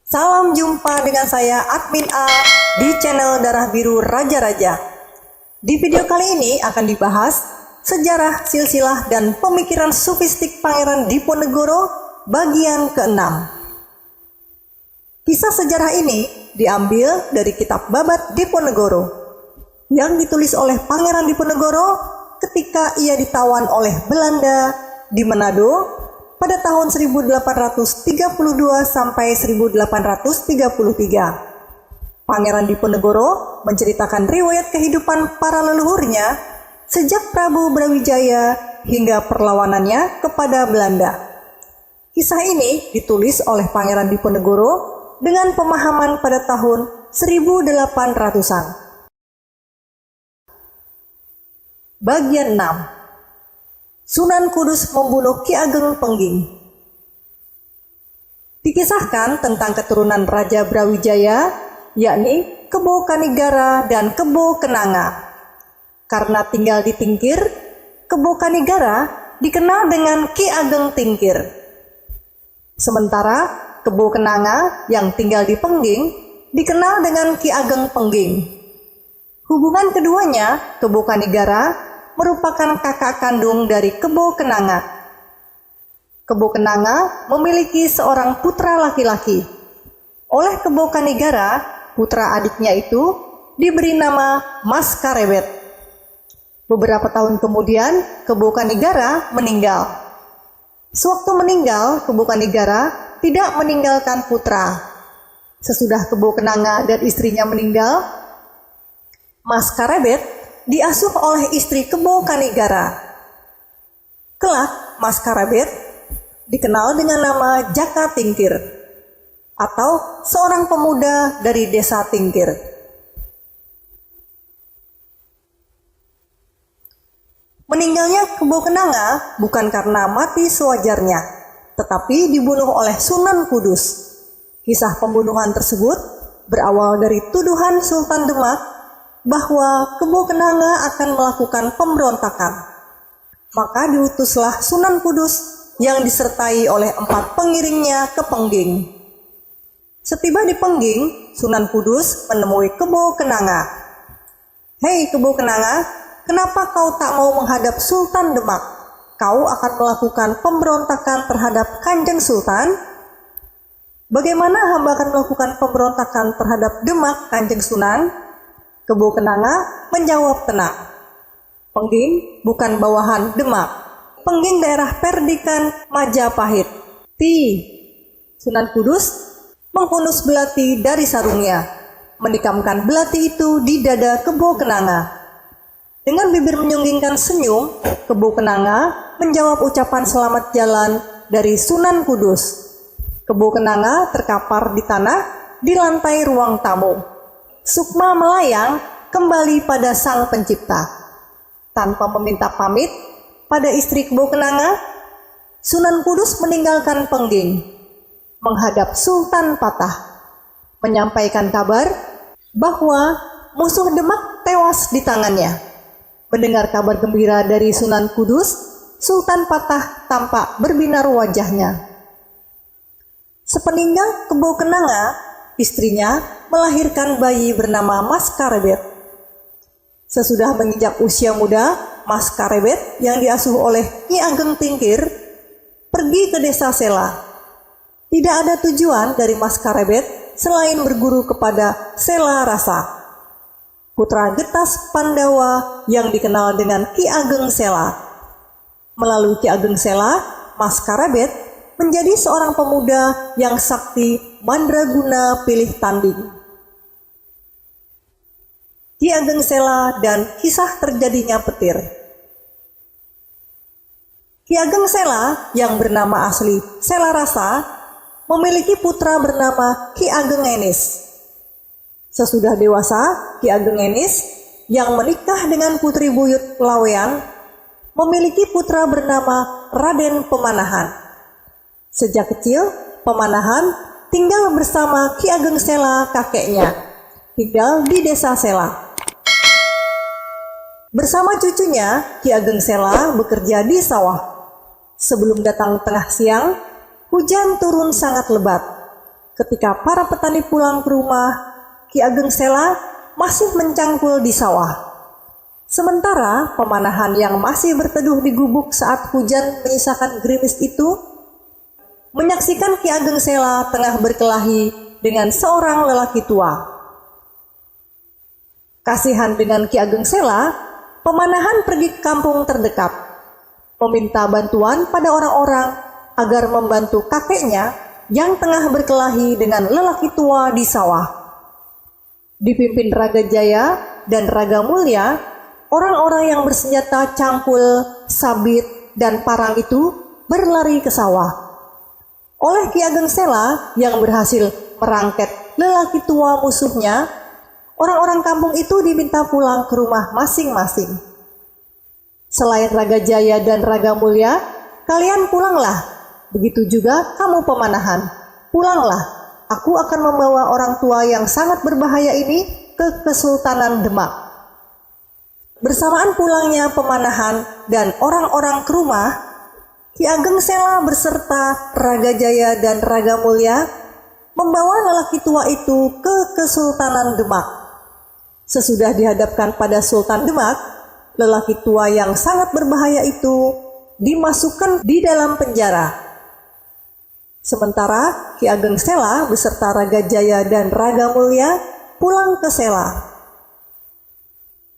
Salam jumpa dengan saya Admin A di channel Darah Biru Raja-Raja. Di video kali ini akan dibahas sejarah, silsilah, dan pemikiran sufistik Pangeran Diponegoro bagian ke-6. Kisah sejarah ini diambil dari kitab Babat Diponegoro yang ditulis oleh Pangeran Diponegoro ketika ia ditawan oleh Belanda di Manado pada tahun 1832 sampai 1833. Pangeran Diponegoro menceritakan riwayat kehidupan para leluhurnya sejak Prabu Brawijaya hingga perlawanannya kepada Belanda. Kisah ini ditulis oleh Pangeran Diponegoro dengan pemahaman pada tahun 1800-an. Bagian 6. Sunan Kudus membunuh Ki Ageng Pengging. Dikisahkan tentang keturunan Raja Brawijaya, yakni Kebo Kanigara dan Kebo Kenanga. Karena tinggal di Tingkir, Kebo Kanigara dikenal dengan Ki Ageng Tingkir. Sementara Kebo Kenanga yang tinggal di Pengging dikenal dengan Ki Ageng Pengging. Hubungan keduanya, Kebo Kanigara, merupakan kakak kandung dari Kebo Kenanga. Kebo Kenanga memiliki seorang putra laki-laki. Oleh Kebo Kanigara, putra adiknya itu diberi nama Mas Karebet. Beberapa tahun kemudian, Kebo Kanigara meninggal. Sewaktu meninggal, Kebo Kanigara tidak meninggalkan putra. Sesudah Kebo Kenanga dan istrinya meninggal, Mas Karebet diasuh oleh istri Kebo Kanigara. Kelak, Mas Karebet dikenal dengan nama Jaka Tingkir atau seorang pemuda dari desa Tingkir. Meninggalnya Kebo Kenanga bukan karena mati sewajarnya, tetapi dibunuh oleh Sunan Kudus. Kisah pembunuhan tersebut berawal dari tuduhan Sultan Demak bahwa Kebo Kenanga akan melakukan pemberontakan. Maka diutuslah Sunan Kudus yang disertai oleh 4 pengiringnya ke Pengging. Setiba di Pengging, Sunan Kudus menemui Kebo Kenanga. "Hei Kebo Kenanga, kenapa kau tak mau menghadap Sultan Demak? Kau akan melakukan pemberontakan terhadap Kanjeng Sultan?" "Bagaimana hamba akan melakukan pemberontakan terhadap Demak, Kanjeng Sunan?" Kebo Kenanga menjawab tenang. "Pengging bukan bawahan Demak. Pengging daerah Perdikan Majapahit." Sunan Kudus menghunus belati dari sarungnya, menikamkan belati itu di dada Kebo Kenanga. Dengan bibir menyunggingkan senyum, Kebo Kenanga menjawab ucapan selamat jalan dari Sunan Kudus. Kebo Kenanga terkapar di tanah di lantai ruang tamu. Sukma melayang kembali pada Sang Pencipta. Tanpa meminta pamit pada istri Kebo Kenanga, Sunan Kudus meninggalkan Pengging, menghadap Sultan Patah, menyampaikan kabar bahwa musuh Demak tewas di tangannya. Mendengar kabar gembira dari Sunan Kudus, Sultan Patah tampak berbinar wajahnya. Sepeninggal Kebo Kenanga, istrinya melahirkan bayi bernama Mas Karebet. Sesudah menginjak usia muda, Mas Karebet yang diasuh oleh Ki Ageng Tingkir pergi ke desa Sela. Tidak ada tujuan dari Mas Karebet selain berguru kepada Sela Rasa, putra Getas Pandawa yang dikenal dengan Ki Ageng Sela. Melalui Ki Ageng Sela, Mas Karebet menjadi seorang pemuda yang sakti mandraguna pilih tanding. Ki Ageng Sela dan kisah terjadinya petir. Ki Ageng Sela yang bernama asli Sela Rasa memiliki putra bernama Ki Ageng Enis. Sesudah dewasa, Ki Ageng Enis yang menikah dengan putri buyut Lawean memiliki putra bernama Raden Pemanahan. Sejak kecil, Pemanahan tinggal bersama Ki Ageng Sela kakeknya, tinggal di desa Sela. Bersama cucunya, Ki Ageng Sela bekerja di sawah. Sebelum datang tengah siang, hujan turun sangat lebat. ketika para petani pulang ke rumah, Ki Ageng Sela masih mencangkul di sawah. Sementara pemanahan yang masih berteduh di gubuk saat hujan menyisakan gerimis itu menyaksikan Ki Ageng Sela tengah berkelahi dengan seorang lelaki tua. Kasihan dengan Ki Ageng Sela, pemanahan pergi ke kampung terdekat, meminta bantuan pada orang-orang agar membantu kakeknya yang tengah berkelahi dengan lelaki tua di sawah. Dipimpin Raga Jaya dan Raga Mulya, orang-orang yang bersenjata cangkul, sabit, dan parang itu berlari ke sawah. Oleh Ki Ageng Sela yang berhasil merangket lelaki tua musuhnya, orang-orang kampung itu diminta pulang ke rumah masing-masing. Selain Raga Jaya dan Raga Mulya, kalian pulanglah. Begitu juga kamu pemanahan, pulanglah. Aku akan membawa orang tua yang sangat berbahaya ini ke Kesultanan Demak. Bersamaan pulangnya pemanahan dan orang-orang ke rumah, Ki Ageng Sela beserta Raga Jaya dan Raga Mulya membawa lelaki tua itu ke Kesultanan Demak. Sesudah dihadapkan pada Sultan Demak, lelaki tua yang sangat berbahaya itu dimasukkan di dalam penjara. Sementara Ki Ageng Sela beserta Raga Jaya dan Raga Mulya pulang ke Sela.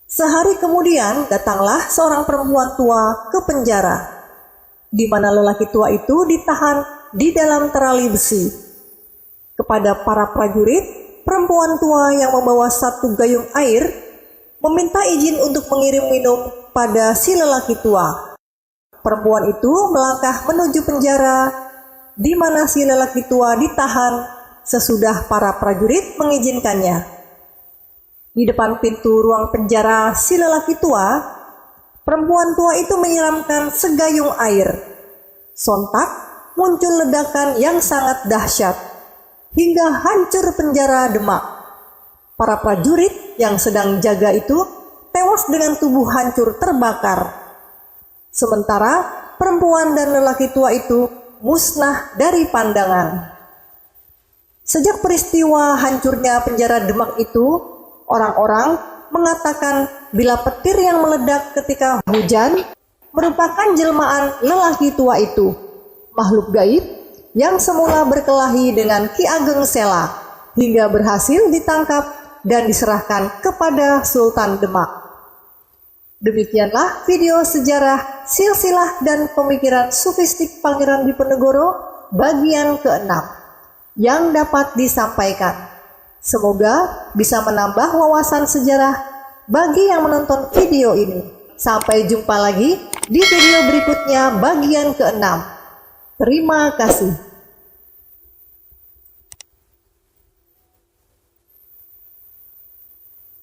Sehari kemudian datanglah seorang perempuan tua ke penjara, di mana lelaki tua itu ditahan di dalam terali besi. Kepada para prajurit, perempuan tua yang membawa satu gayung air meminta izin untuk mengirim minum pada si lelaki tua. Perempuan itu melangkah menuju penjara, di mana si lelaki tua ditahan sesudah para prajurit mengizinkannya. Di depan pintu ruang penjara si lelaki tua, perempuan tua itu menyiramkan segayung air. Sontak muncul ledakan yang sangat dahsyat, hingga hancur penjara Demak. Para prajurit yang sedang jaga itu tewas dengan tubuh hancur terbakar. Sementara perempuan dan lelaki tua itu musnah dari pandangan. Sejak peristiwa hancurnya penjara Demak itu, orang-orang mengatakan bila petir yang meledak ketika hujan merupakan jelmaan lelaki tua itu, makhluk gaib yang semula berkelahi dengan Ki Ageng Sela hingga berhasil ditangkap dan diserahkan kepada Sultan Demak. Demikianlah video sejarah silsilah dan pemikiran sufistik Pangeran Diponegoro bagian ke-6 yang dapat disampaikan. Semoga bisa menambah wawasan sejarah bagi yang menonton video ini. Sampai jumpa lagi di video berikutnya bagian ke-6. Terima kasih.